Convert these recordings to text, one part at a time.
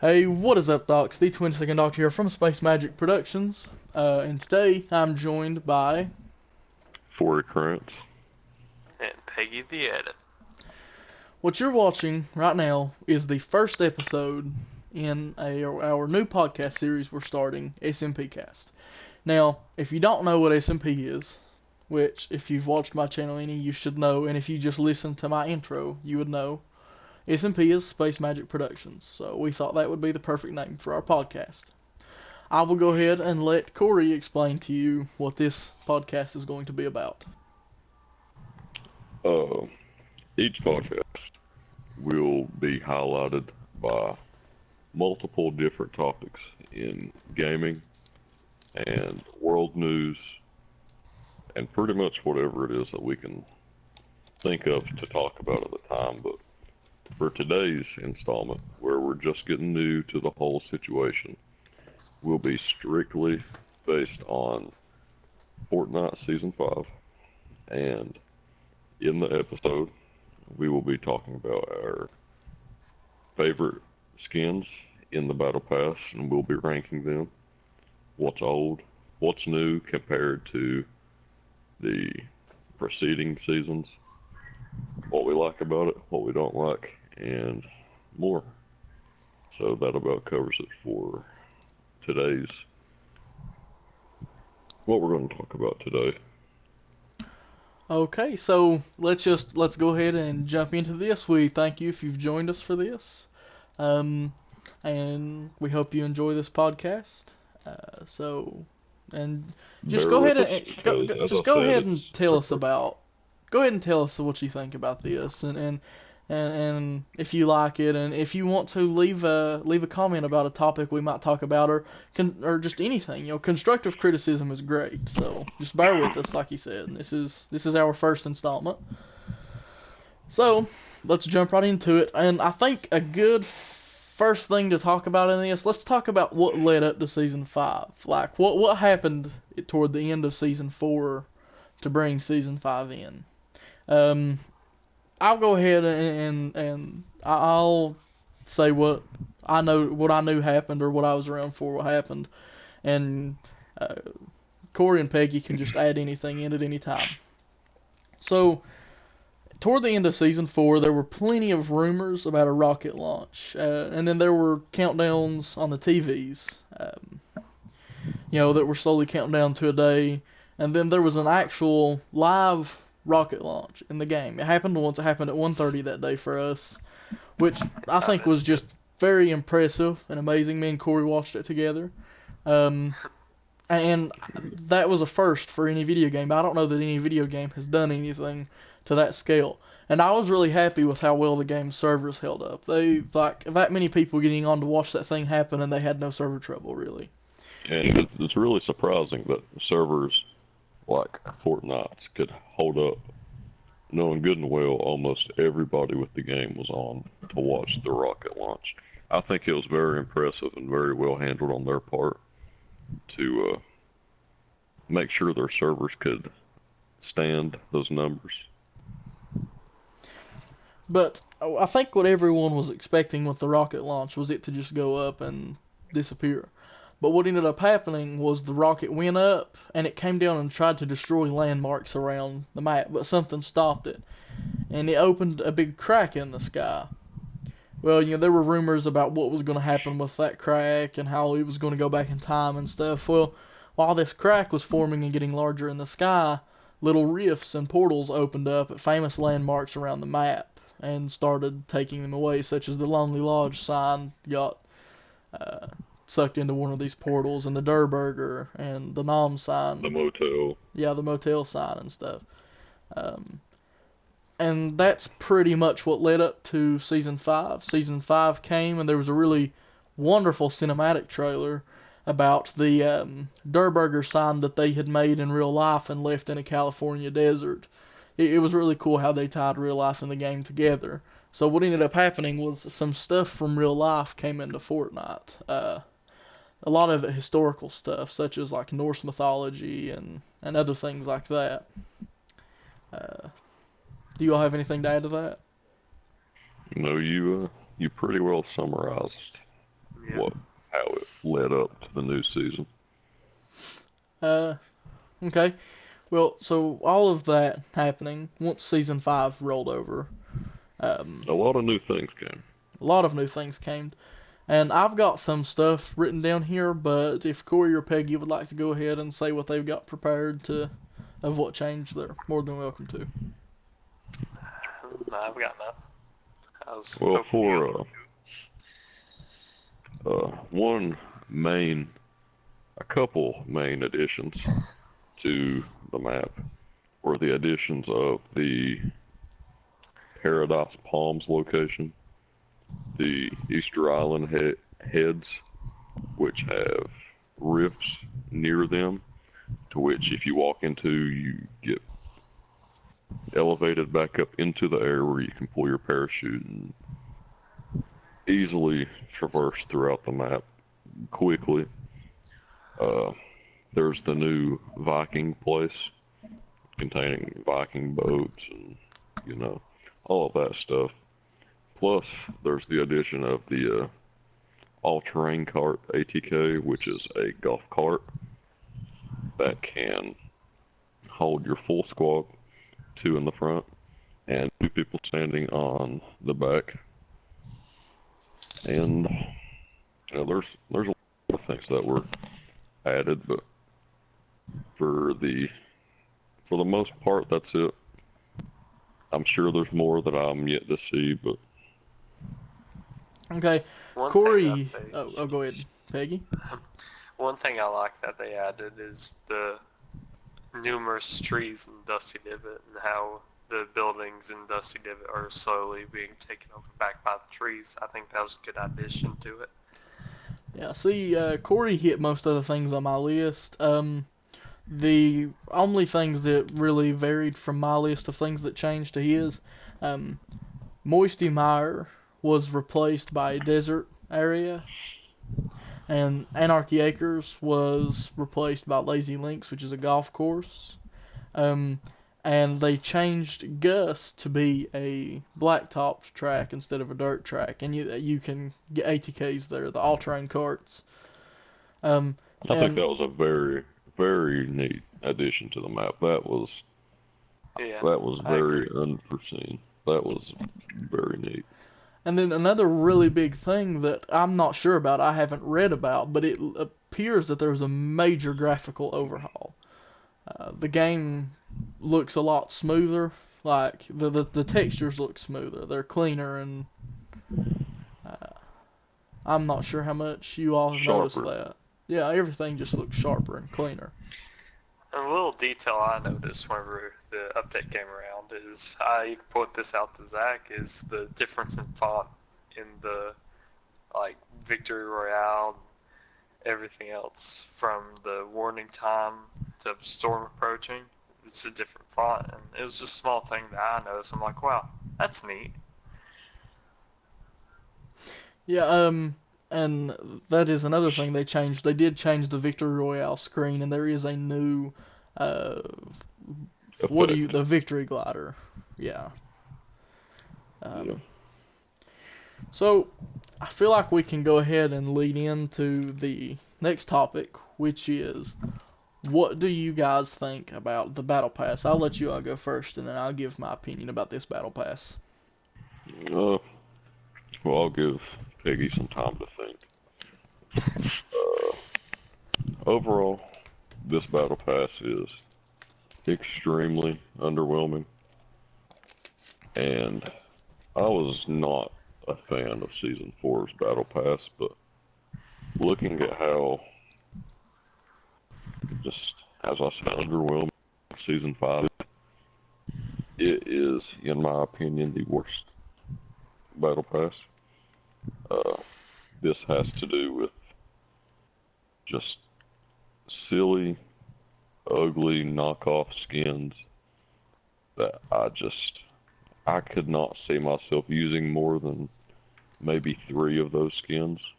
Hey, what is up, Docs? The Twin Second Doctor here from Space Magic Productions, and today I'm joined by... For recurrence. And Peggy the Edit. What you're watching right now is the first episode in our new podcast series we're starting, SMPCAST. Now, if you don't know what SMP is, which if you've watched my channel any, you should know, and if you just listened to my intro, you would know, SMP is Space Magic Productions, so we thought that would be the perfect name for our podcast. I will go ahead and let Corey explain to you what this podcast is going to be about. Each podcast will be highlighted by multiple different topics in gaming and world news and pretty much whatever it is that we can think of to talk about at the time. But for today's installment, where we're just getting new to the whole situation, will be strictly based on Fortnite Season 5. And in the episode, we will be talking about our favorite skins in the Battle Pass, and we'll be ranking them. What's old, what's new compared to the preceding seasons, what we like about it, what we don't like, and more. So that about covers it for today's, what we're going to talk about today. Okay, so let's go ahead and jump into this. We thank you if you've joined us for this, and we hope you enjoy this podcast. Just go ahead and tell us about. Go ahead and tell us what you think about this, and if you like it, and if you want to leave a comment about a topic we might talk about, or just anything. You know, constructive criticism is great. So just bear with us, like you said. This is our first installment. So let's jump right into it. And I think a good first thing to talk about in this, let's talk about what led up to Season 5. Like what happened toward the end of Season 4 to bring Season 5 in. I'll go ahead and I'll say what I knew happened, or what I was around for, what happened, and Corey and Peggy can just add anything in at any time. So, toward the end of Season 4, there were plenty of rumors about a rocket launch, and then there were countdowns on the TVs, that were slowly counting down to a day, and then there was an actual live rocket launch in the game. It happened once. It happened at 1:30 that day for us, which I think was just very impressive and amazing. Me and Corey watched it together, and that was a first for any video game. I don't know that any video game has done anything to that scale, and I was really happy with how well the game's servers held up. They like that many people getting on to watch that thing happen, and they had no server trouble really. And it's really surprising that servers like Fortnite could hold up, knowing good and well almost everybody with the game was on to watch the rocket launch. I think it was very impressive and very well handled on their part to make sure their servers could stand those numbers. But I think what everyone was expecting with the rocket launch was it to just go up and disappear. But what ended up happening was the rocket went up, and it came down and tried to destroy landmarks around the map, but something stopped it, and it opened a big crack in the sky. Well, there were rumors about what was going to happen with that crack, and how it was going to go back in time and stuff. Well, while this crack was forming and getting larger in the sky, little rifts and portals opened up at famous landmarks around the map, and started taking them away, such as the Lonely Lodge sign got sucked into one of these portals, and the Der Burger, and the Nom sign. The motel. Yeah, the motel sign and stuff. And that's pretty much what led up to Season 5. Season 5 came, and there was a really wonderful cinematic trailer about the Der Burger sign that they had made in real life and left in a California desert. It was really cool how they tied real life and the game together. So what ended up happening was some stuff from real life came into Fortnite. A lot of it historical stuff, such as like Norse mythology and other things like that. Do you all have anything to add to that? No, you pretty well summarized Yeah. how it led up to the new season. Okay. Well, so all of that happening once season 5 rolled over, A lot of new things came. a lot of new things came. And I've got some stuff written down here, but if Corey or Peggy would like to go ahead and say what they've got prepared of what changed, they're more than welcome to. No, I've got nothing. I was Well, hoping you for a couple main additions to the map were the additions of the Paradise Palms location, the Easter Island heads, which have rifts near them, to which if you walk into, you get elevated back up into the air where you can pull your parachute and easily traverse throughout the map quickly. There's the new Viking place containing Viking boats and, all of that stuff. Plus, there's the addition of the all-terrain cart ATK, which is a golf cart that can hold your full squad, 2 in the front and 2 people standing on the back. And there's a lot of things that were added, but for the most part, that's it. I'm sure there's more that I'm yet to see, but Okay, One Corey. thing that Oh, go ahead, Peggy. One thing I like that they added is the numerous trees in Dusty Divot and how the buildings in Dusty Divot are slowly being taken over back by the trees. I think that was a good addition to it. Yeah, see, Corey hit most of the things on my list. The only things that really varied from my list of things that changed to his, Moisty Mire was replaced by a desert area, and Anarchy Acres was replaced by Lazy Links, which is a golf course. And they changed Gus to be a blacktopped track instead of a dirt track, and you can get ATKs there, the all-terrain carts. I think that was a very, very neat addition to the map. That was very unforeseen. That was very neat. And then another really big thing that I'm not sure about, I haven't read about, but it appears that there's a major graphical overhaul. The game looks a lot smoother. Like the textures look smoother. They're cleaner, and I'm not sure how much you all have noticed that. Yeah, everything just looks sharper and cleaner. And a little detail I noticed whenever the update came around is, I put this out to Zach, is the difference in font in the Victory Royale and everything else, from the warning time to storm approaching. It's a different font, and it was just a small thing that I noticed. I'm like, wow, that's neat. Yeah, and that is another thing they changed. They did change the Victory Royale screen, and there is a new, the Victory Glider. Yeah. So, I feel like we can go ahead and lead into the next topic, which is, what do you guys think about the Battle Pass? I'll let you all go first, and then I'll give my opinion about this Battle Pass. Well, I'll give Peggy some time to think. Overall, this Battle Pass is extremely underwhelming, and I was not a fan of Season 4's Battle Pass, but looking at how, just as I said, underwhelming Season 5, it is, in my opinion, the worst Battle Pass. This has to do with just silly, ugly knockoff skins that I could not see myself using more than maybe 3 of those skins.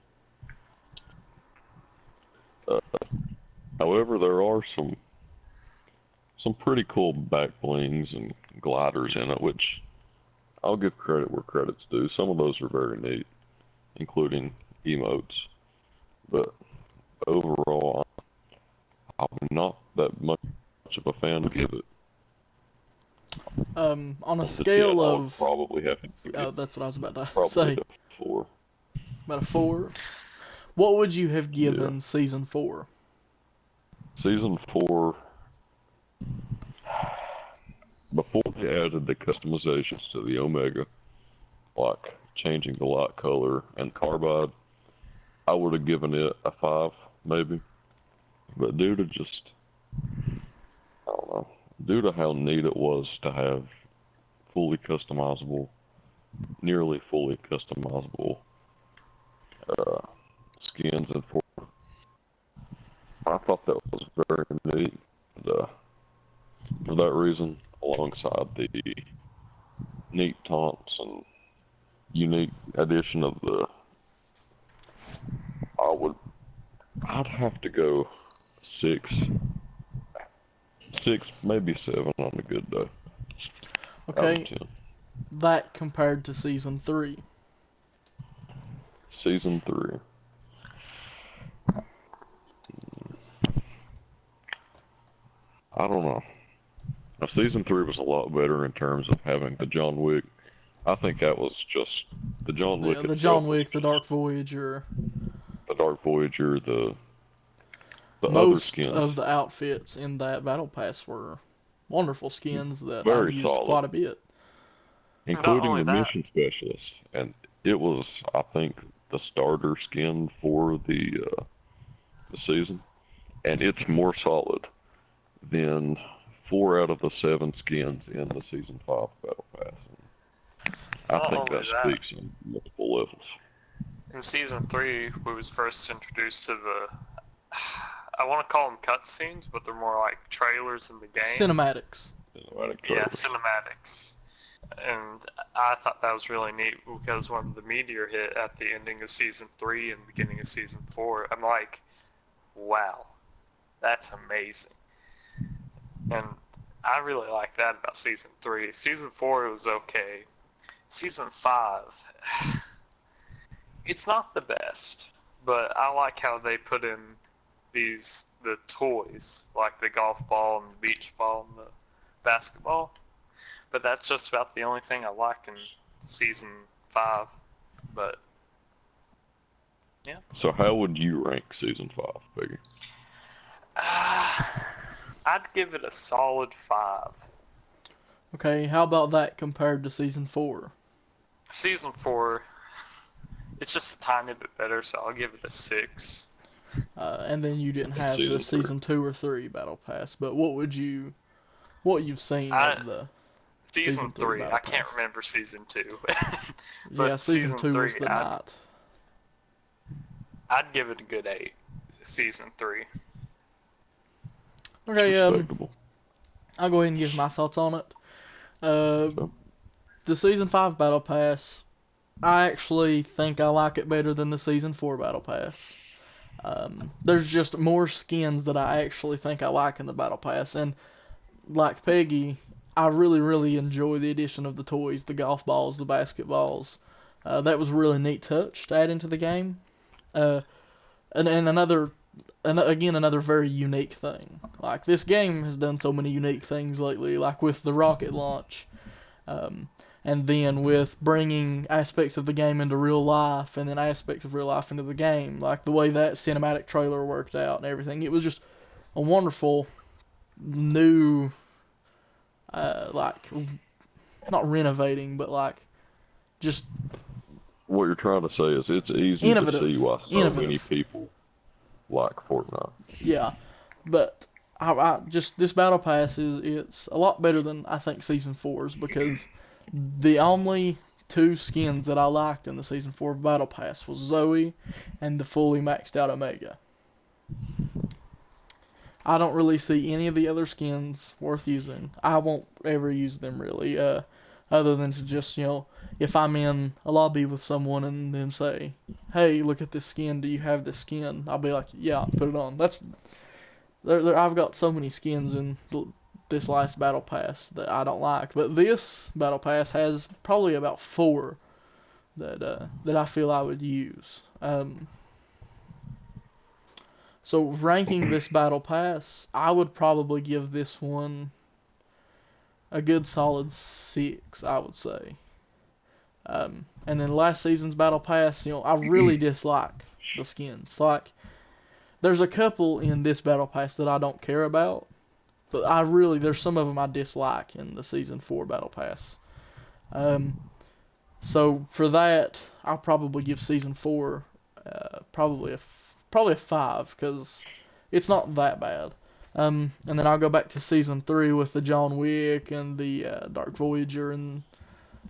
However, there are some pretty cool back blings and gliders in it, which I'll give credit where credit's due. Some of those are very neat, including emotes. But overall, I'm not that much of a fan of it. On a On the 10, scale I would of, probably have to give oh, it that's what I was about to probably say, a 4. about a 4. What would you have Yeah. given season 4? Season 4, before they added the customizations to the Omega, like changing the light color and carbide, I would have given it a 5, maybe. But due to just, I don't know, due to how neat it was to have fully customizable, nearly fully customizable uh, skins and I thought that was very neat. And, for that reason, alongside the neat taunts and unique addition of the, I'd have to go 6, 6, maybe 7 on a good day out of Okay, 10. that compared to season 3. Season 3. I don't know. Now, season 3 was a lot better in terms of having the John Wick. I think that was just the John Yeah, Wick the John itself was Wick, the Dark just Voyager, the Dark Voyager, the other most of skins, the outfits in that battle pass were wonderful skins that I very used solid, quite a bit. Not including only the that, mission specialist. And it was, I think, the starter skin for the season, and it's more solid than 4 out of the 7 skins in the season 5 battle pass. I not think only that that, speaks on multiple levels. in season 3, we was first introduced to the, I want to call them cutscenes, but they're more like trailers in the game. Cinematics. Cinematic Yeah, trailers. cinematics. And I thought that was really neat because when the meteor hit at the ending of season 3 and beginning of season 4, I'm like, wow, that's amazing. And I really like that about season 3. Season 4 was okay. Season 5, it's not the best, but I like how they put in the toys, like the golf ball and the beach ball and the basketball. But that's just about the only thing I like in season 5. But yeah, So how would you rank season 5, Peggy? I'd give it a solid 5. Okay, how about that compared to season 4? Season 4, it's just a tiny bit better, so I'll give it a 6. And then you didn't And have the season 3. season 2 or 3 battle pass, but what you've seen I of the Season season 3 3, battle I can't pass? remember season 2. Yeah, But season season 2 3, was the night. I'd give it a good 8. Season 3. It's Okay, respectable. I'll go ahead and give my thoughts on it. So, The season 5 battle pass, I actually think I like it better than the season 4 battle pass. There's just more skins that I actually think I like in the battle pass, and like Peggy, I really, really enjoy the addition of the toys, the golf balls, the basketballs. That was a really neat touch to add into the game. And another very unique thing. Like, this game has done so many unique things lately, like with the rocket launch, um, and then with bringing aspects of the game into real life, and then aspects of real life into the game, like the way that cinematic trailer worked out and everything. It was just a wonderful new, like, not renovating, but like, just what you're trying to say is it's easy to see why so many people like Fortnite. Yeah, but I just this battle pass it's a lot better than I think season 4's, because the only two skins that I liked in the season 4 battle pass was Zoe and the fully maxed out Omega. I don't really see any of the other skins worth using. I won't ever use them really, other than to just, if I'm in a lobby with someone and then say, hey, look at this skin, do you have this skin? I'll be like, yeah, put it on. I've got so many skins in this last battle pass that I don't like, but this battle pass has probably about 4 that I feel I would use. So ranking this battle pass, I would probably give this one a good solid 6, I would say. And then last season's battle pass, I really dislike the skins. Like, there's a couple in this battle pass that I don't care about, but there's some of them I dislike in the season 4 battle pass. So for that, I'll probably give season 4 probably a 5, because it's not that bad. And then I'll go back to season 3 with the John Wick and the Dark Voyager, and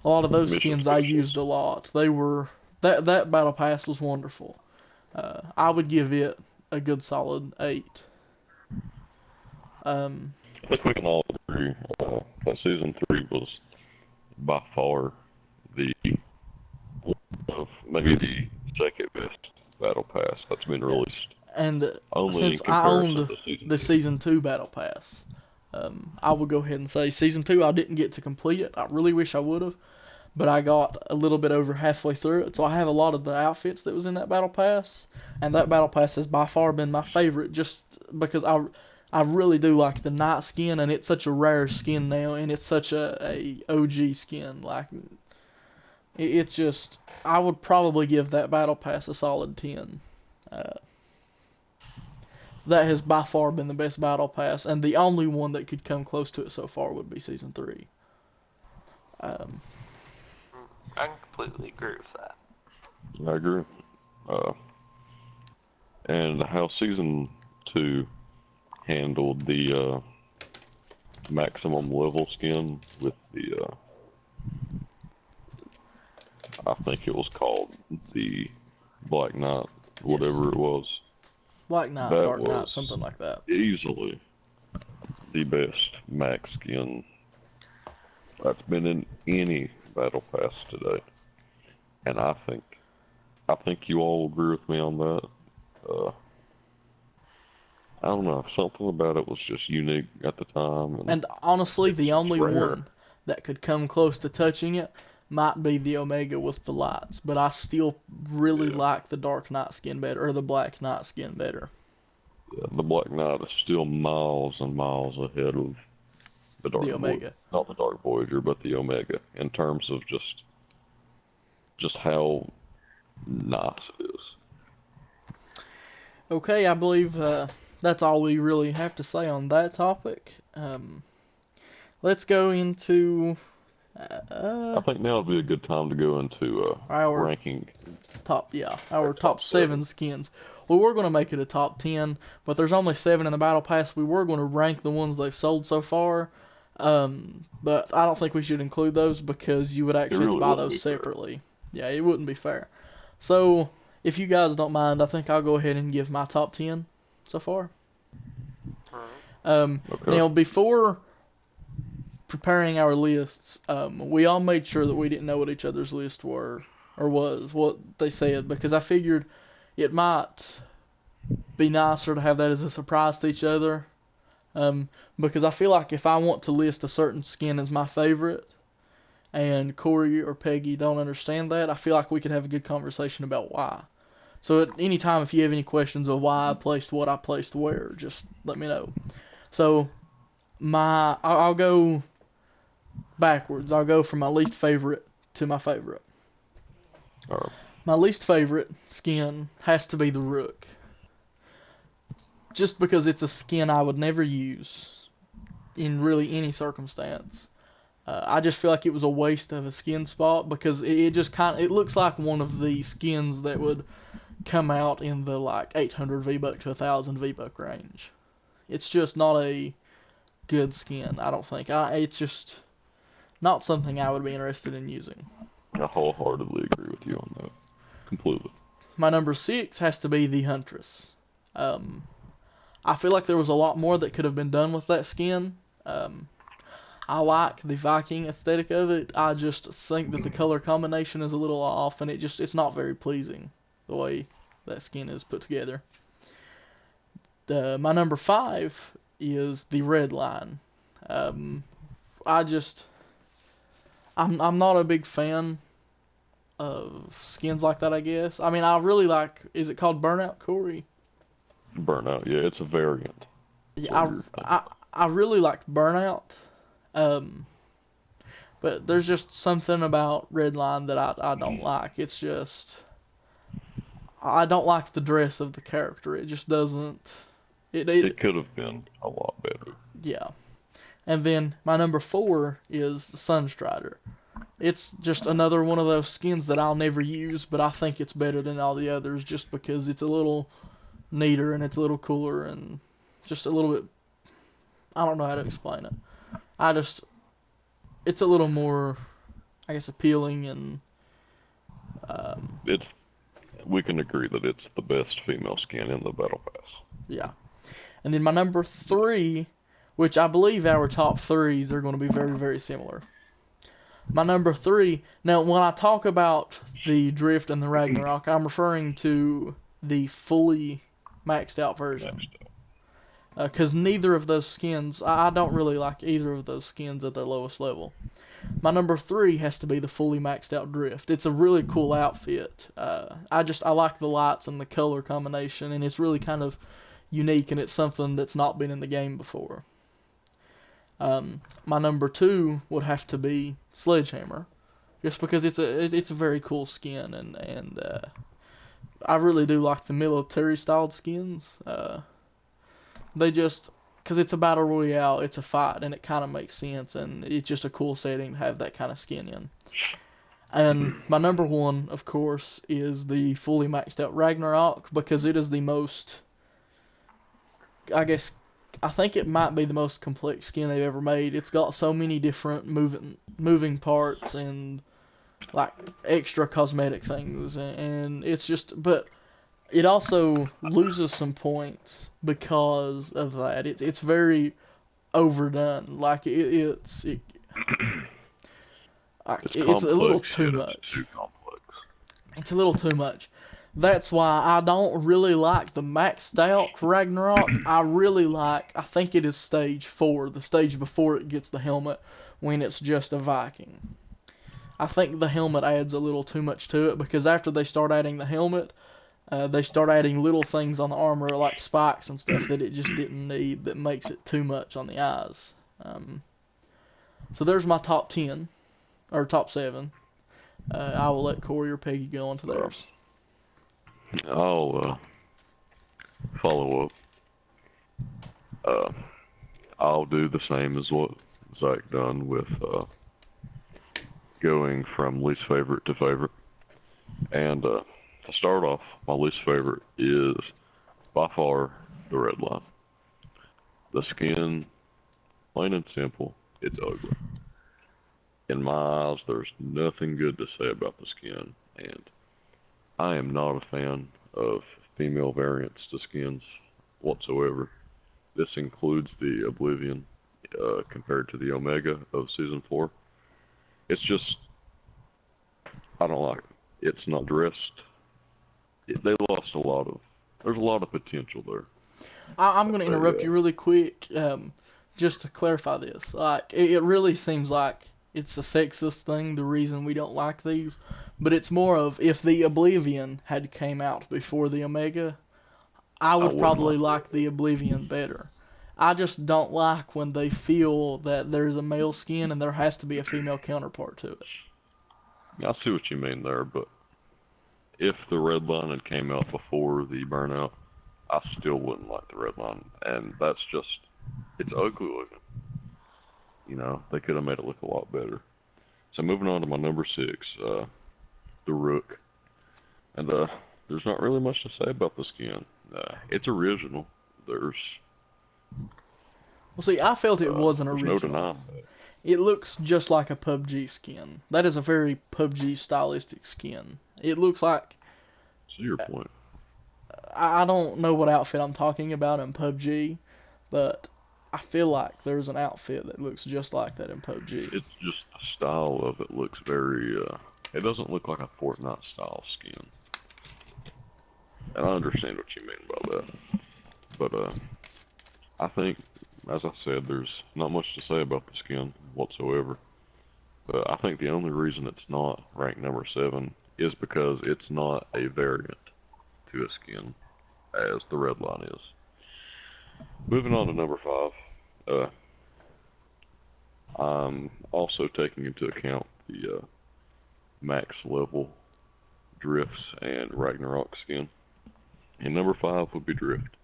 a lot of those Mission skins I specials. used a lot. That battle pass was wonderful. I would give it a good solid 8. I think we can all agree that season 3 was by far the maybe the second best battle pass that's been released. And Only in since I comparison owned to season the 2. season 2 battle pass, I would go ahead and say season 2 I didn't get to complete it. I really wish I would have, but I got a little bit over halfway through it, so I have a lot of the outfits that was in that battle pass, and that battle pass has by far been my favorite, just because I really do like the night skin, and it's such a rare skin now, and it's such a OG skin. Like, it's just, I would probably give that battle pass a solid 10. That has by far been the best battle pass, and the only one that could come close to it so far would be season 3. I completely agree with that. I agree. And how season 2 handled the maximum level skin with the I think it was called the Black Knight, whatever it was. Black Knight, That Dark Knight, was something like that. easily the best max skin that's been in any battle pass today. And I think you all agree with me on that. I don't know, something about it was just unique at the time. And honestly, the it's only rare. one that could come close to touching it might be the Omega with the lights, but I still really like the Dark Knight skin better, or the Black Knight skin better. Yeah, the Black Knight is still miles and miles ahead of the Omega. Not the Dark Voyager, but the Omega, in terms of just how nice it is. Okay, I believe that's all we really have to say on that topic. Let's go into I think now would be a good time to go into our ranking. our top 7 skins. We were going to make it a top 10, but there's only 7 in the battle pass. We were going to rank the ones they've sold so far, but I don't think we should include those because you would actually have to buy those separately. Yeah, it wouldn't be fair. So, if you guys don't mind, I think I'll go ahead and give my top 10 so far. Okay. Now, before preparing our lists, we all made sure that we didn't know what each other's lists were, or was, what they said, because I figured it might be nicer to have that as a surprise to each other, because I feel like if I want to list a certain skin as my favorite, and Corey or Peggy don't understand that, I feel like we could have a good conversation about why. So at any time, if you have any questions of why I placed what I placed where, just let me know. So I'll go backwards. I'll go from my least favorite to my favorite. All right. My least favorite skin has to be the Rook. Just because it's a skin I would never use in really any circumstance. I just feel like it was a waste of a skin spot because it looks like one of the skins that would come out in the like 800 V-Buck to 1000 V-Buck range. It's just not a good skin, I don't think. It's just not something I would be interested in using. I wholeheartedly agree with you on that. Completely. My number 6 has to be the Huntress. I feel like there was a lot more that could have been done with that skin. I like the Viking aesthetic of it. I just think that the color combination is a little off, and it's not very pleasing the way that skin is put together. My number 5 is the Red Line. I'm not a big fan of skins like that, I guess. I mean, I really like, is it called Burnout, Corey? Burnout, yeah, it's a variant. That's what Yeah, you're thinking. I really like Burnout. Um, but there's just something about Redline that I don't like. It's just I don't like the dress of the character. It just doesn't. It It could have been a lot better. yeah. And then my number four is Sunstrider. It's just another one of those skins that I'll never use, but I think it's better than all the others just because it's a little neater and it's a little cooler and just a little bit. I don't know how to explain it. I just it's a little more, I guess, appealing and It's we can agree that it's the best female skin in the Battle Pass. yeah. And then my number three, which I believe our top threes are going to be very, very similar. My number three, now when I talk about the Drift and the Ragnarok, I'm referring to the fully maxed out version. Next up. Because neither of those skins, I don't really like either of those skins at their lowest level. My number three has to be the fully maxed out Drift. It's a really cool outfit. I like the lights and the color combination, and it's really kind of unique, and it's something that's not been in the game before. My number two would have to be Sledgehammer, just because it's a very cool skin, and I really do like the military styled skins. They just because it's a battle royale, it's a fight, and it kind of makes sense, and it's just a cool setting to have that kind of skin in. And my number one, of course, is the fully maxed out Ragnarok because it is the most, I guess, I think it might be the most complex skin they've ever made. It's got so many different moving parts and like extra cosmetic things, and it's just, but it also loses some points because of that. It's very overdone. Like it's It's a little complex, too yet it's much. too complex. It's a little too much. That's why I don't really like the maxed out Ragnarok. I think it is stage 4, the stage before it gets the helmet, when it's just a Viking. I think the helmet adds a little too much to it because after they start adding the helmet, they start adding little things on the armor like spikes and stuff that it just didn't need that makes it too much on the eyes. So there's my top 10, or top 7. I will let Corey or Peggy go on to theirs. I'll follow up. I'll do the same as what Zach done with going from least favorite to favorite. And to start off, my least favorite is by far the red line. The skin, plain and simple, it's ugly. In my eyes, there's nothing good to say about the skin, and I am not a fan of female variants to skins whatsoever. This includes the Oblivion compared to the Omega of Season 4. It's just, I don't like it. It's not dressed. They lost a lot of, there's a lot of potential there. I'm going to interrupt you really quick, just to clarify this. Like, it really seems like it's a sexist thing, the reason we don't like these, but it's more of if the Oblivion had came out before the Omega, I would probably like the Oblivion better. I just don't like when they feel that there's a male skin and there has to be a female counterpart to it. I see what you mean there, but if the red line had came out before the burnout, I still wouldn't like the red line, and that's just, it's ugly looking. You know, they could have made it look a lot better. So moving on to my number 6, the Rook. And there's not really much to say about the skin. It's original. There's Well, see, I felt it wasn't there's original. no denying that. It looks just like a PUBG skin. That is a very PUBG stylistic skin. It looks like, To your point. I don't know what outfit I'm talking about in PUBG, but I feel like there's an outfit that looks just like that in PUBG. It's just the style of it looks very, it doesn't look like a Fortnite style skin. And I understand what you mean by that. But I think, as I said, there's not much to say about the skin whatsoever. But I think the only reason it's not ranked number 7 is because it's not a variant to a skin. as the red line is. Moving on to number 5. I'm also taking into account the max level drifts and Ragnarok skin. And number 5 would be Drift.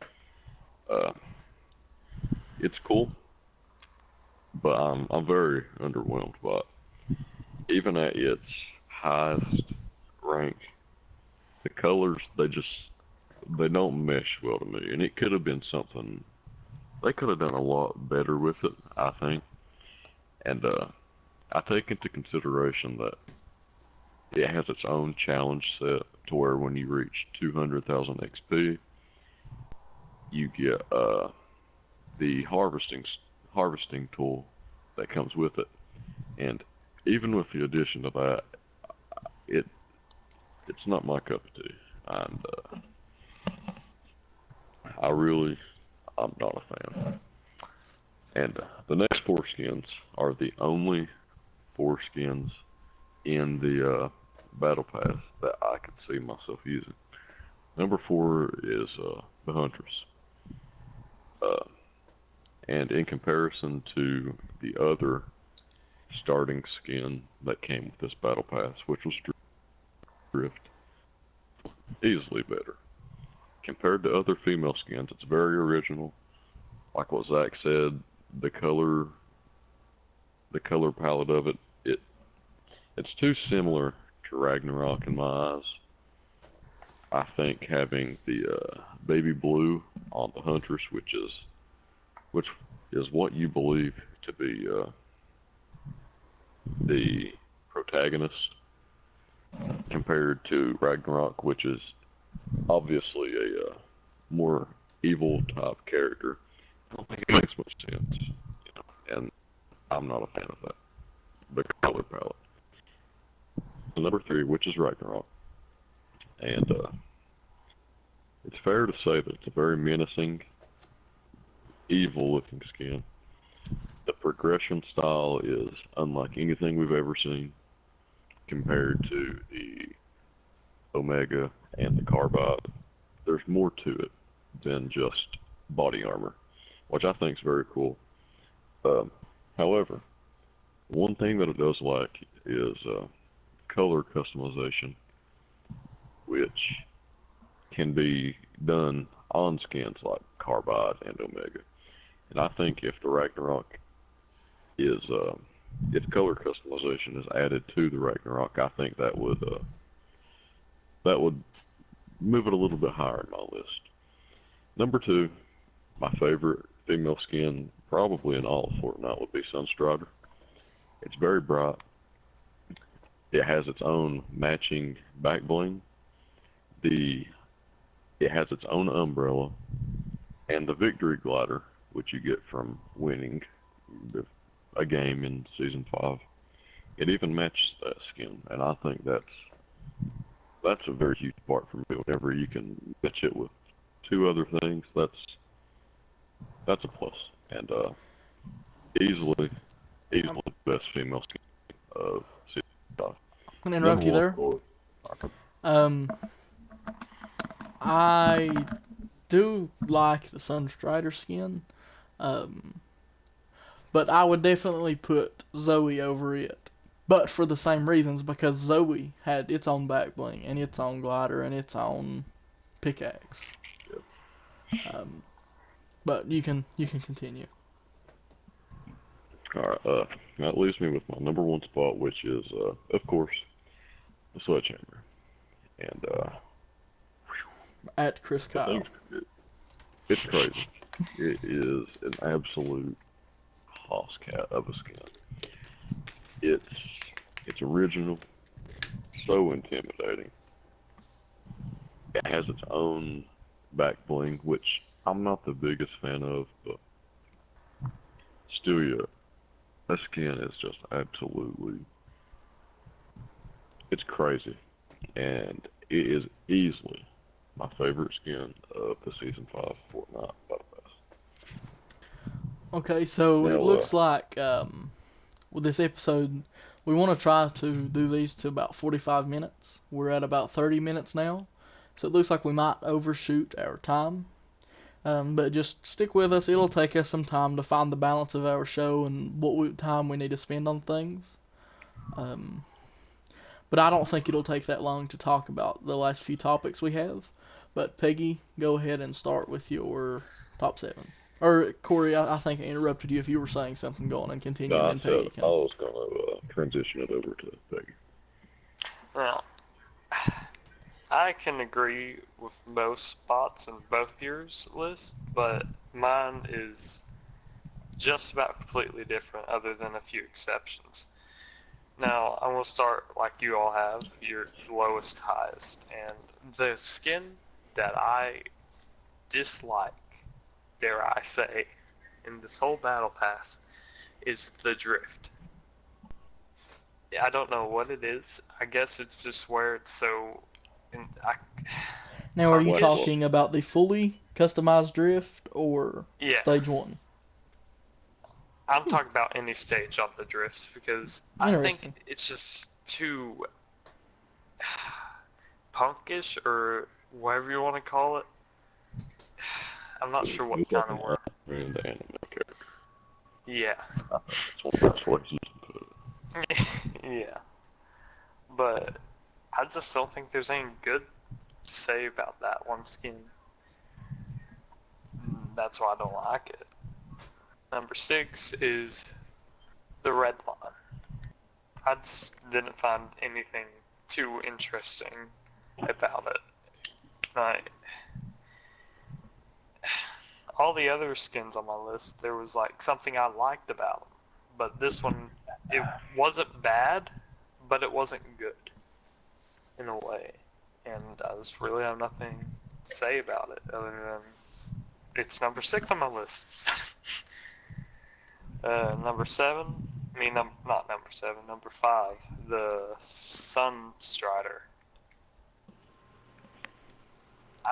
It's cool, but I'm very underwhelmed by it. Even at its highest rank, the colors they don't mesh well to me, and it could have been something they could have done a lot better with it, I think. And I take into consideration that it has its own challenge set to where when you reach 200,000 XP, you get the harvesting tool that comes with it. And even with the addition of that, it's not my cup of tea. And I'm not a fan. And the next 4 skins are the only 4 skins in the battle pass that I could see myself using. Number 4 is the Huntress. And in comparison to the other starting skin that came with this battle pass, which was Drift, easily better. Compared to other female skins, it's very original. Like what Zach said, the color palette of it's too similar to Ragnarok in my eyes. I think having the baby blue on the Huntress, which is what you believe to be the protagonist, compared to Ragnarok, which is obviously a more evil type character. I don't think it makes much sense, and I'm not a fan of that. The color palette. So number 3, which is Ragnarok, and it's fair to say that it's a very menacing, evil-looking skin. The progression style is unlike anything we've ever seen compared to the Omega and the Carbide. There's more to it than just body armor, which I think is very cool. However, one thing that it does lack is color customization, which can be done on skins like Carbide and Omega. And I think if the Ragnarok is, if color customization is added to the Ragnarok, I think that would move it a little bit higher in my list. Number 2, my favorite female skin, probably in all of Fortnite, would be Sunstrider. It's very bright. It has its own matching back bling. It has its own umbrella, and the victory glider, which you get from winning a game in Season 5. It even matches that skin, and I think that's a very huge part for me. Whenever you can match it with 2 other things, that's a plus. And easily the best female skin of Season 5. I'm gonna interrupt you there. I do like the Sunstrider skin, but I would definitely put Zoe over it. But for the same reasons, because Zoe had its own back bling and its own glider and its own pickaxe. Yep. But you can continue. Alright, that leaves me with my number 1 spot, which is, of course, the Sledgehammer. And, At Chris Kyle. It's crazy. It is an absolute hoss cat of a skin. It's original, so intimidating. It has its own back bling, which I'm not the biggest fan of, but still, yeah, that skin is just absolutely, it's crazy, and it is easily my favorite skin of the Season 5 Fortnite Battle Pass. Okay, so Now, it looks like with this episode, we want to try to do these to about 45 minutes. We're at about 30 minutes now, So it looks like we might overshoot our time. But just stick with us. It'll take us some time to find the balance of our show and time we need to spend on things. But I don't think it'll take that long to talk about the last few topics we have. But Peggy, go ahead and start with your top 7. Or Corey, I think I interrupted you if you were saying something. Go on and continue, No, and then Peggy I can. was going to transition it over to Peggy. Well, I can agree with most spots in both yours list, but mine is just about completely different other than a few exceptions. Now, I'm going to start like you all have, your lowest, highest, and the skin that I dislike, dare I say, in this whole battle pass is the drift. I don't know what it is. I guess it's just where it's so... Now, are you punkish. talking about the fully customized drift or Yeah. stage 1? I'm talking about any stage on the drifts because I Interesting. think it's just too punkish or whatever you want to call it. I'm not sure what kind of word. And the anime character. Yeah. I think that's one of the best ways you can put it. Yeah. But I just don't think there's anything good to say about that one skin. That's why I don't like it. Number 6 is the red line. I just didn't find anything too interesting about it. All the other skins on my list, there was like something I liked about them. But this one, it wasn't bad, but it wasn't good in a way. And I just really have nothing to say about it other than it's number 6 on my list. Number 7, not number 7, number 5, the Sun Strider.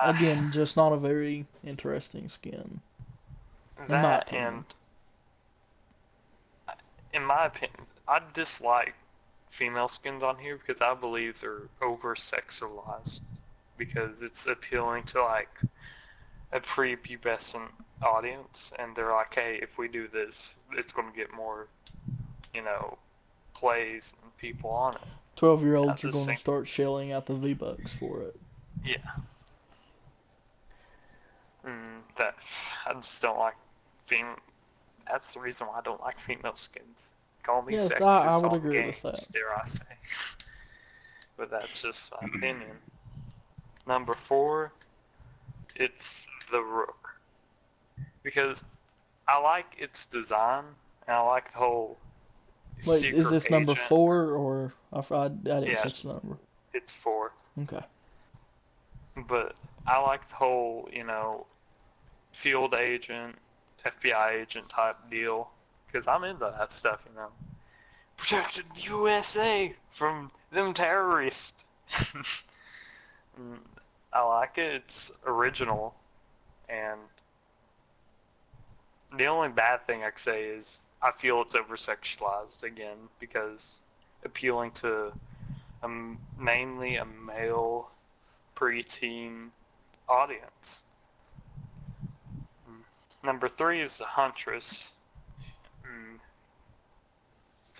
Again, just not a very interesting skin. That and, in my opinion, I dislike female skins on here because I believe they're over-sexualized because it's appealing to like a prepubescent audience, and they're like, hey, if we do this, it's going to get more, plays and people on it. 12-year-olds are going to start shelling out the V-Bucks for it. Yeah. That I just don't like That's the reason why I don't like female skins. Call me Yes, sexist I would on agree games, with that. dare I say. But that's just my opinion. Number 4, it's the Rook. Because I like its design, and I like the whole Wait, secret is this number agent. 4 or I didn't Yeah. catch the number? It's 4. Okay. But I like the whole, field agent, FBI agent type deal. Because I'm into that stuff, Protecting the USA from them terrorists. I like it. It's original. And the only bad thing I can say is I feel it's over-sexualized again because appealing to mainly a male preteen audience. Number 3 is the Huntress.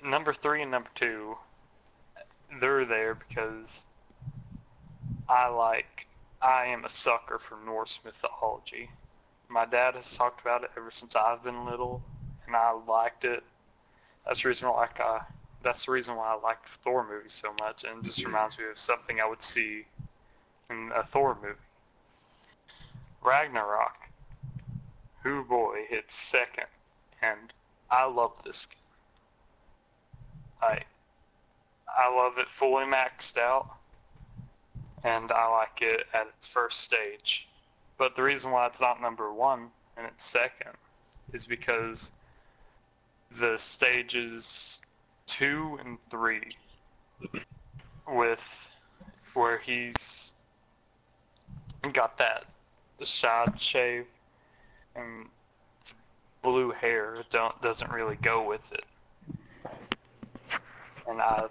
Number 3 and number 2, they're there because I am a sucker for Norse mythology. My dad has talked about it ever since I've been little, and I liked it. That's the reason why I like the Thor movies so much, and it just reminds me of something I would see in a Thor movie. Ragnarok. Hoo boy, it's second, and I love this skin. I love it fully maxed out, and I like it at its first stage. But the reason why it's not number 1 and it's second is because the stages 2 and 3 where he's got that side shave and blue hair doesn't really go with it. And I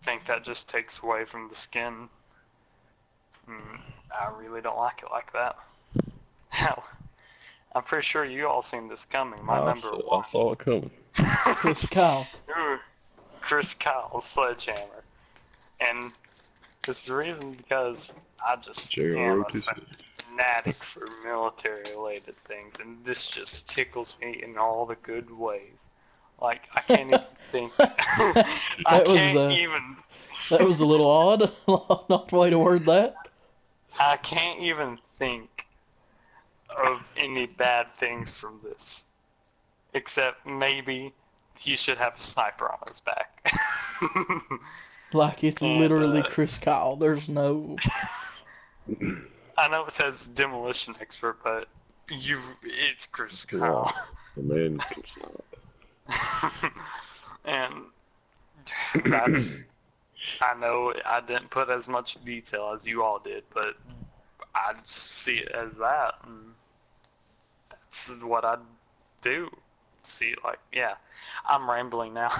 think that just takes away from the skin. I really don't like it like that. Hell, I'm pretty sure you all seen this coming. My number I one. saw it coming. Chris Kyle. Chris Kyle Sledgehammer. And it's the reason because I just am a fanatic for military-related things, and this just tickles me in all the good ways. Like, I can't even think. That was a little odd. Not the way to word that. I can't even think of any bad things from this, except maybe he should have a sniper on his back. Like it's literally Chris Kyle. There's no. I know it says demolition expert, but it's Chris Kyle. The man can slide. And that's. I know I didn't put as much detail as you all did, but I see it as that, and that's what I do. See it like, yeah. I'm rambling now.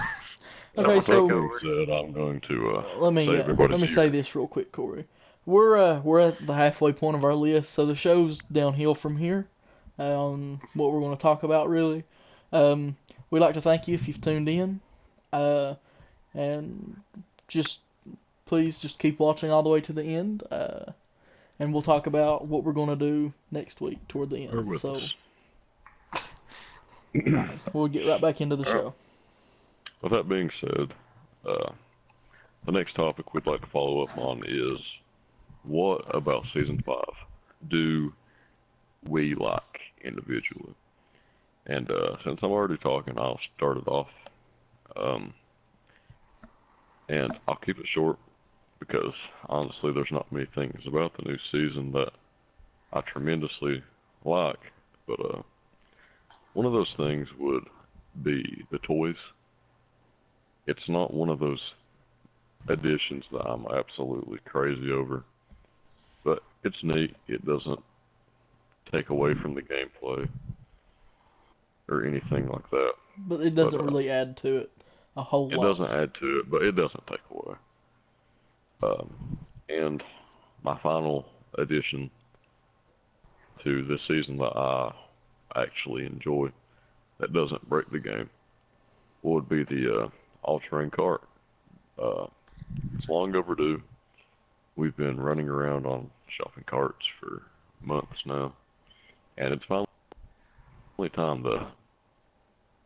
Okay, so said I'm going to let me say this real quick, Corey. We're at the halfway point of our list, so the show's downhill from here on what we're going to talk about. Really, we'd like to thank you if you've tuned in, and please just keep watching all the way to the end, and we'll talk about what we're going to do next week toward the end. So we'll get right back into the show. With that being said, the next topic we'd like to follow up on is, what about Season 5 do we like individually? And since I'm already talking, I'll start it off. And I'll keep it short because, honestly, there's not many things about the new season that I tremendously like. But one of those things would be the toys. It's not one of those additions that I'm absolutely crazy over, but it's neat. It doesn't take away from the gameplay or anything like that. But it doesn't really add to it a whole lot. It doesn't add to it, but it doesn't take away. And my final addition to this season that I actually enjoy, that doesn't break the game, would be the all-terrain cart. It's long overdue. We've been running around on shopping carts for months now, and it's finally time the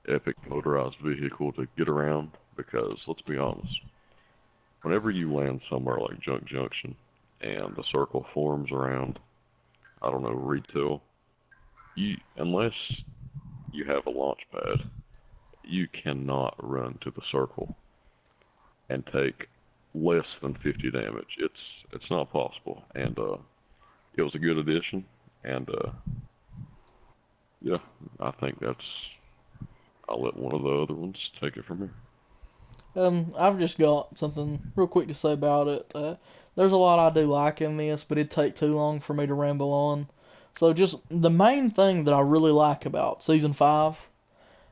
epic motorized vehicle to get around, because let's be honest, whenever you land somewhere like Junk Junction and the circle forms around, I don't know, retail, unless you have a launch pad, you cannot run to the circle and take less than 50 damage. It's not possible, and it was a good addition, and yeah, I think I'll let one of the other ones take it from here. I've just got something real quick to say about it. There's a lot I do like in this, but it'd take too long for me to ramble on. So just the main thing that I really like about Season 5,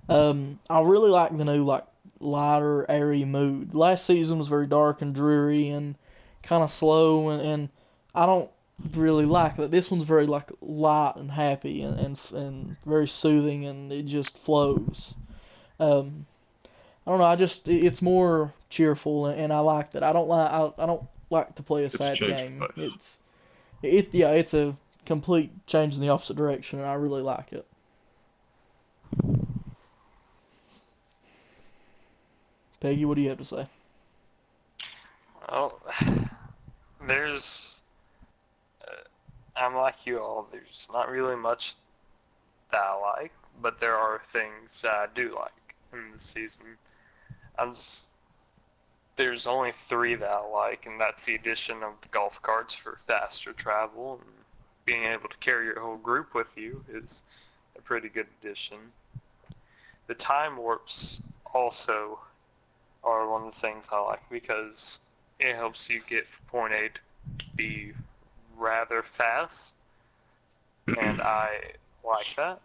I really like the new, lighter, airy mood. Last season was very dark and dreary and kind of slow, and I don't really like that. This one's very, light and happy and very soothing, and it just flows. I don't know, it's more cheerful, and I like that. I don't like to play a sad game. It's a complete change in the opposite direction, and I really like it. Peggy, what do you have to say? Well, I'm like you all, there's not really much that I like, but there are things that I do like in this season. There's only 3 that I like, and that's the addition of the golf carts for faster travel, and being able to carry your whole group with you is a pretty good addition. The time warps also are one of the things I like, because it helps you get from point A to B rather fast, and I like that.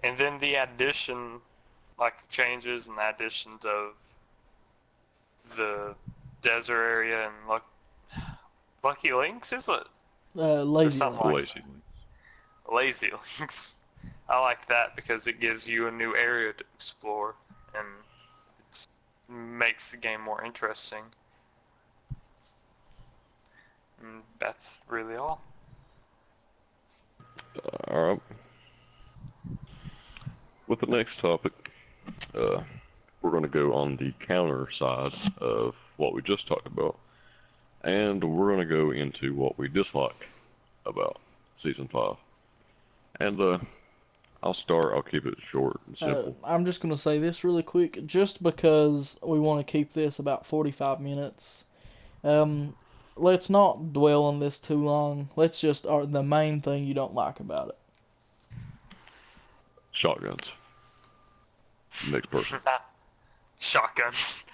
And then the addition, the changes and the additions of the desert area and Lucky Links, is it? Lazy something links. like lazy links. I like that because it gives you a new area to explore and it makes the game more interesting. And that's really all. All right. With the next topic, we're going to go on the counter side of what we just talked about, and we're going to go into what we dislike about Season 5. And I'll start. I'll keep it short and simple. I'm just going to say this really quick, just because we want to keep this about 45 minutes. Let's not dwell on this too long. Let's just, the main thing you don't like about it. Shotguns. Next person. Shotguns.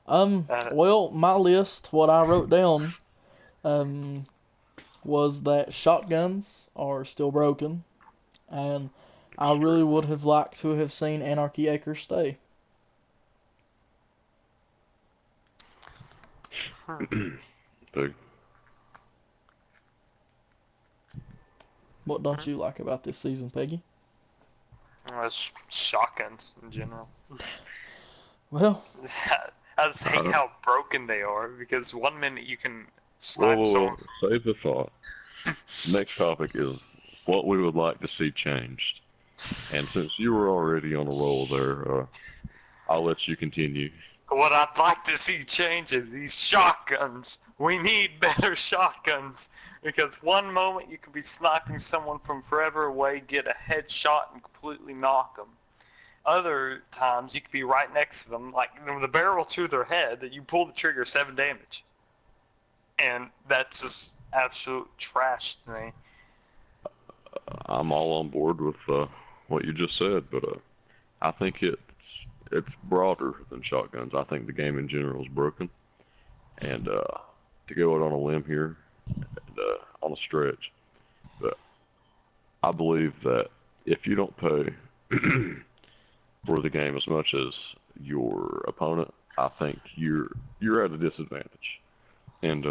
Well, my list, what I wrote down, was that shotguns are still broken, and I really would have liked to have seen Anarchy Acres stay. Big. What don't you like about this season, Peggy? Shotguns in general. Well, I just hate how broken they are because one minute you can snipe Whoa, someone. save the thought. Next topic is what we would like to see changed. And since you were already on a roll there, I'll let you continue. What I'd like to see change is these shotguns. We need better shotguns. Because one moment you could be sniping someone from forever away, get a headshot, and completely knock them. Other times you could be right next to them, like with the barrel to their head, that you pull the trigger, 7 damage. And that's just absolute trash to me. I'm all on board with what you just said, but I think it's broader than shotguns. I think the game in general is broken. And to go out on a limb here, and, on a stretch, but I believe that if you don't pay for the game as much as your opponent, I think you're at a disadvantage, and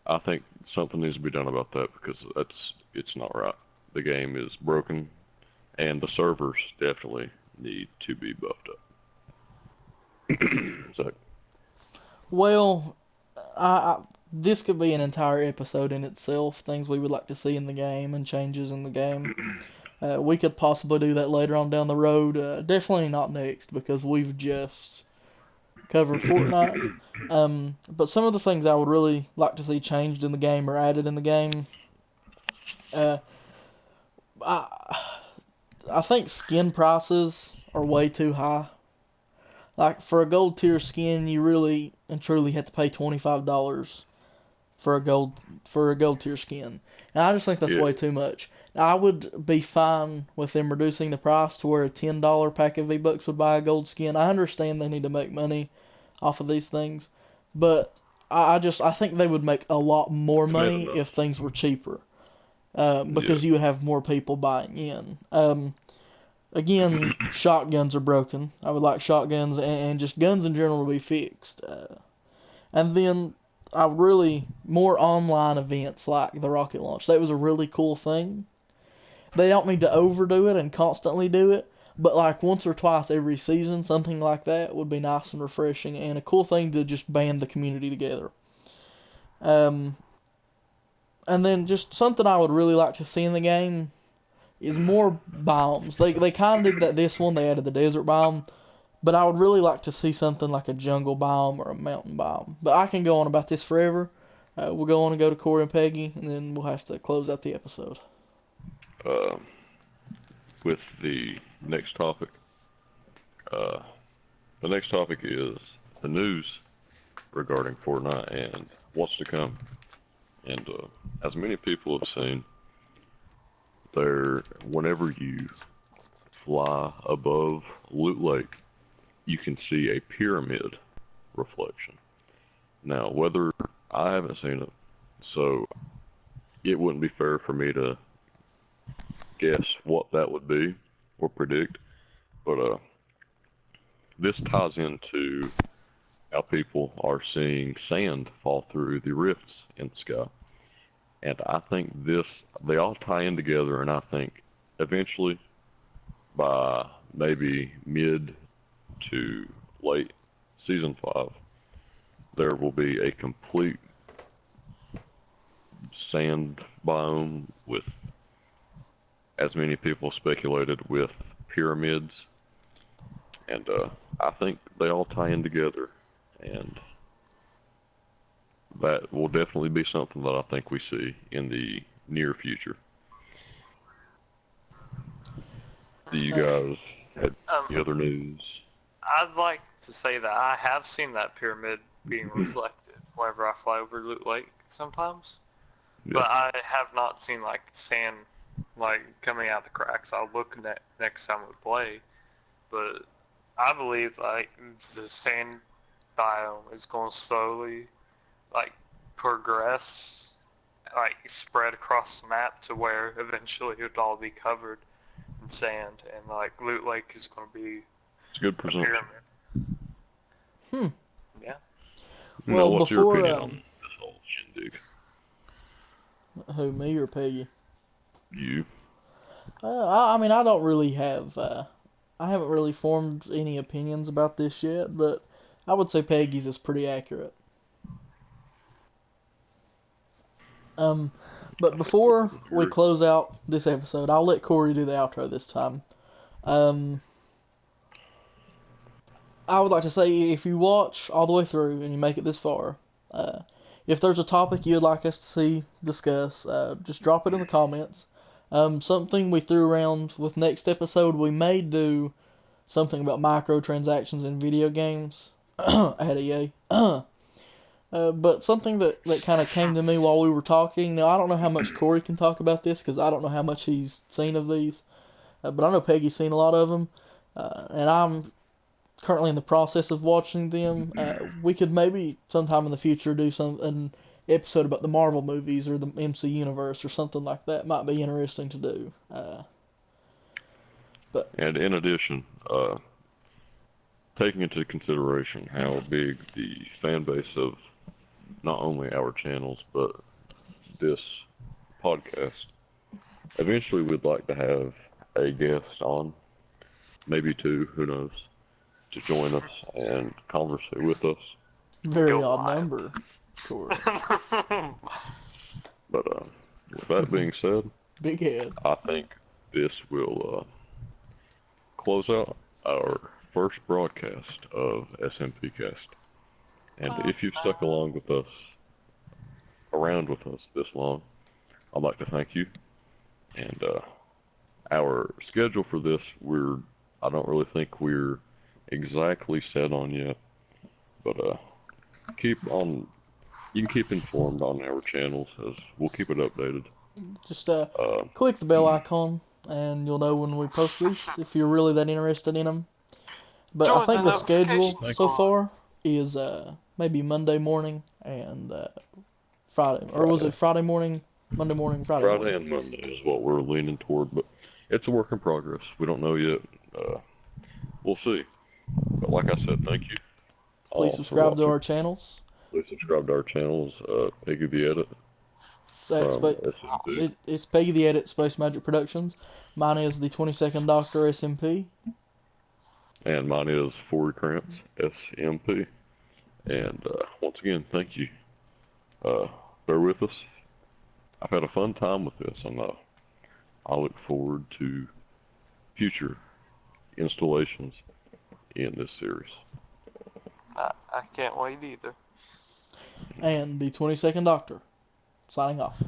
I think something needs to be done about that because it's not right. The game is broken, and the servers definitely need to be buffed up. So, well, this could be an entire episode in itself, things we would like to see in the game and changes in the game. We could possibly do that later on down the road. Definitely not next because we've just covered Fortnite. But some of the things I would really like to see changed in the game or added in the game. I think skin prices are way too high. Like for a gold tier skin, you really and truly have to pay $25 for a gold tier skin, and I just think that's way too much. I would be fine with them reducing the price to where a $10 pack of V-Bucks would buy a gold skin. I understand they need to make money off of these things, but I think they would make a lot more money if things were cheaper, because you would have more people buying in. Again, shotguns are broken. I would like shotguns and just guns in general to be fixed. And then I really more online events like the rocket launch. That was a really cool thing. They don't need to overdo it and constantly do it, but like once or twice every season, something like that would be nice and refreshing and a cool thing to just band the community together. And then just something I would really like to see in the game is more biomes. They kind of did that this one. They added the desert biome. But I would really like to see something like a jungle biome or a mountain biome. But I can go on about this forever. We'll go on and go to Corey and Peggy, and then we'll have to close out the episode. With the next topic. The next topic is the news regarding Fortnite and what's to come. And as many people have seen, whenever you fly above Loot Lake, you can see a pyramid reflection. Now, whether I haven't seen it, so it wouldn't be fair for me to guess what that would be or predict, but this ties into how people are seeing sand fall through the rifts in the sky. And I think they all tie in together, and I think eventually, by maybe mid to late season 5, there will be a complete sand biome with, as many people speculated, with pyramids. And I think they all tie in together, and that will definitely be something that I think we see in the near future. Do you guys have any other news? I'd like to say that I have seen that pyramid being reflected whenever I fly over Loot Lake sometimes. Yeah. But I have not seen like sand like coming out of the cracks. I'll look next time we play. But I believe like the sand biome is going to slowly like progress, like spread across the map to where eventually it would all be covered in sand, and like Loot Lake is going to be It's a good a presumption. pyramid. Yeah. Now, Well, what's your before opinion on this whole shindig? who, me or Peggy? You? I mean, I don't really have. I haven't really formed any opinions about this yet, but I would say Peggy's is pretty accurate. But before we close out this episode, I'll let Corey do the outro this time. I would like to say, if you watch all the way through and you make it this far, if there's a topic you'd like us to see discuss, just drop it in the comments. Something we threw around with next episode, we may do something about microtransactions in video games. I had a yay. But something that kind of came to me while we were talking. Now, I don't know how much Corey can talk about this, because I don't know how much he's seen of these. But I know Peggy's seen a lot of them. And I'm currently in the process of watching them. We could maybe sometime in the future do an episode about the Marvel movies or the MC universe or something like that. Might be interesting to do. And in addition, taking into consideration how big the fan base of not only our channels but this podcast, eventually we'd like to have a guest on, maybe 2, who knows, to join us and conversate with us. Very Go odd live. number, Corey. But with that being said, Big head. I think this will close out our first broadcast of SMPCAST. And if you've stuck along with us, around with us this long, I'd like to thank you. And our schedule for this, I don't really think we're exactly set on yet, but you can keep informed on our channels, as we'll keep it updated. Just click the bell icon, and you'll know when we post these if you're really that interested in them. But I Join think the the schedule notification so squad. far is maybe Monday morning and Friday, or was it Friday morning, Monday morning, Friday morning? Friday and Monday is what we're leaning toward, but it's a work in progress. We don't know yet. We'll see. But like I said, thank you. Please subscribe to our channels. Please subscribe to our channels. Peggy the Edit from SMP. It's Peggy the Edit, Space Magic Productions. Mine is the 22nd Doctor SMP. And mine is Forward Cramps SMP. And once again, thank you. Bear with us. I've had a fun time with this, and I look forward to future installations in this series. I can't wait either. And the 22nd Doctor, signing off.